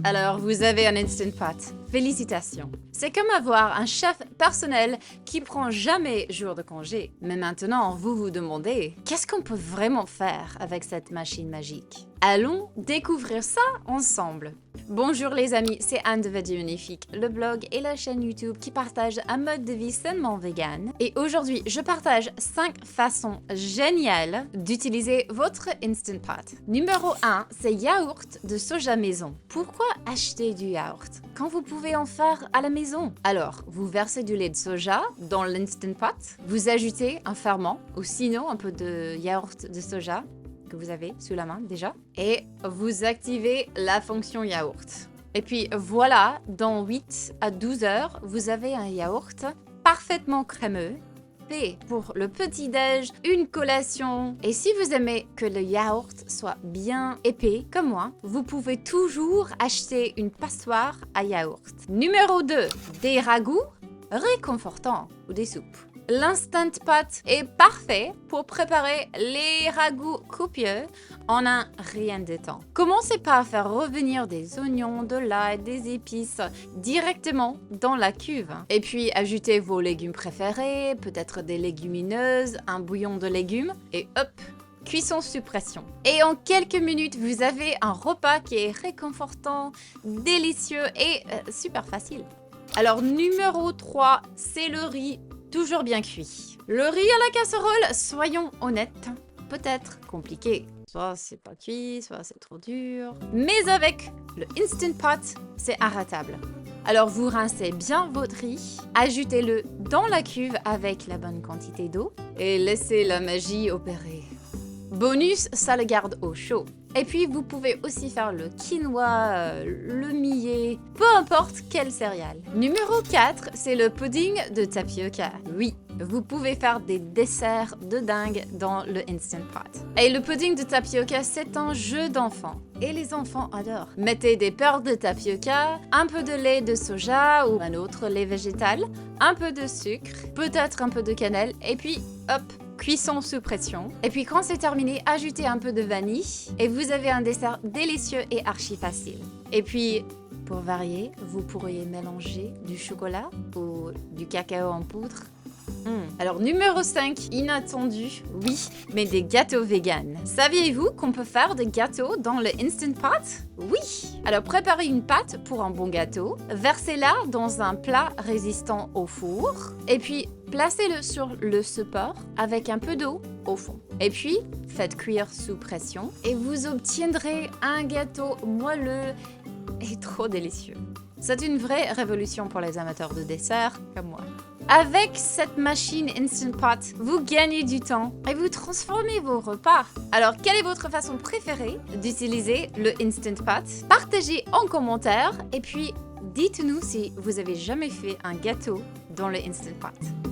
Alors, vous avez un Instant Pot. Félicitations. C'est comme avoir un chef personnel qui prend jamais jour de congé. Mais maintenant, vous vous demandez, qu'est-ce qu'on peut vraiment faire avec cette machine magique? Allons découvrir ça ensemble. Bonjour les amis, c'est Anne de Veggie Magnifique, le blog et la chaîne YouTube qui partagent un mode de vie sainement vegan. Et aujourd'hui, je partage 5 façons géniales d'utiliser votre Instant Pot. Numéro 1, c'est yaourt de soja maison. Pourquoi acheter du yaourt quand vous pouvez en faire à la maison? Alors, vous versez du lait de soja dans l'Instant Pot, vous ajoutez un ferment ou sinon un peu de yaourt de soja que vous avez sous la main déjà, et vous activez la fonction yaourt. Et puis voilà, dans 8 à 12 heures, vous avez un yaourt parfaitement crémeux, fait pour le petit-déj, une collation. Et si vous aimez que le yaourt soit bien épais, comme moi, vous pouvez toujours acheter une passoire à yaourt. Numéro 2, des ragoûts réconfortants ou des soupes. L'Instant Pot est parfait pour préparer les ragoûts copieux en un rien de temps. Commencez par faire revenir des oignons, de l'ail, des épices directement dans la cuve. Et puis ajoutez vos légumes préférés, peut-être des légumineuses, un bouillon de légumes et hop, cuisson sous pression. Et en quelques minutes, vous avez un repas qui est réconfortant, délicieux et super facile. Alors numéro 3, c'est le riz toujours bien cuit. Le riz à la casserole, soyons honnêtes, peut-être compliqué. Soit c'est pas cuit, soit c'est trop dur. Mais avec le Instant Pot, c'est arrêtable. Alors vous rincez bien votre riz, ajoutez-le dans la cuve avec la bonne quantité d'eau et laissez la magie opérer. Bonus, ça le garde au chaud. Et puis vous pouvez aussi faire le quinoa, le millet, peu importe quelle céréale. Numéro 4, c'est le pudding de tapioca. Oui, vous pouvez faire des desserts de dingue dans le Instant Pot. Et le pudding de tapioca, c'est un jeu d'enfant. Et les enfants adorent. Mettez des perles de tapioca, un peu de lait de soja ou un autre lait végétal, un peu de sucre, peut-être un peu de cannelle, et puis hop, cuisson sous pression. Et puis quand c'est terminé, ajoutez un peu de vanille et vous avez un dessert délicieux et archi facile. Et puis, pour varier, vous pourriez mélanger du chocolat ou du cacao en poudre. Alors numéro 5, inattendu, oui, mais des gâteaux vegan. Saviez-vous qu'on peut faire des gâteaux dans le Instant Pot? Oui! Alors préparez une pâte pour un bon gâteau, versez-la dans un plat résistant au four, et puis placez-le sur le support avec un peu d'eau au fond. Et puis, faites cuire sous pression et vous obtiendrez un gâteau moelleux et trop délicieux. C'est une vraie révolution pour les amateurs de dessert comme moi. Avec cette machine Instant Pot, vous gagnez du temps et vous transformez vos repas. Alors, quelle est votre façon préférée d'utiliser le Instant Pot? Partagez en commentaire et puis dites-nous si vous avez jamais fait un gâteau dans le Instant Pot.